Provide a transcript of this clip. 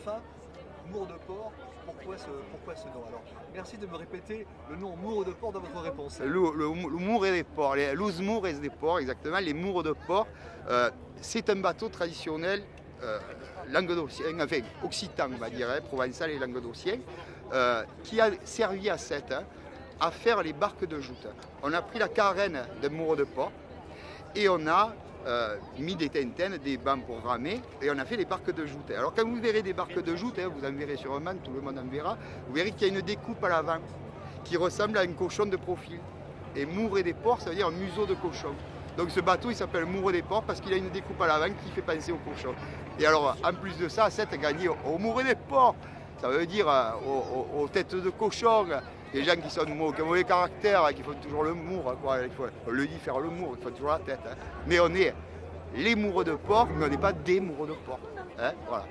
Enfin, Mours de Port, pourquoi ce nom? Alors, merci de me répéter le nom Mours de Port dans votre réponse. Le Mours et des Ports, les Mours et des Ports, exactement, les Mours de Port, c'est un bateau traditionnel languedocien, enfin occitan, on va dire, provençal et languedocien, qui a servi à cette, à faire les barques de joute. On a pris la carène de Mours de Port et on a mis des tintines, des bancs pour ramer, et on a fait les barques de joute. Alors quand vous verrez des barques de joute, vous en verrez sûrement, tout le monde en verra, vous verrez qu'il y a une découpe à l'avant qui ressemble à un cochon de profil. Et Mours et des Ports, ça veut dire museau de cochon. Donc ce bateau il s'appelle Mours et des Ports parce qu'il a une découpe à l'avant qui fait penser au cochon. Et alors en plus de ça, cette a gagné au Mours et des Ports. Ça veut dire aux têtes de cochon, les gens qui ont mauvais caractère, qui font toujours le mour, quoi. On le dit faire le mour, ils font toujours la tête. Mais on est les Mours de Port, mais on n'est pas des Mours de Port. Voilà.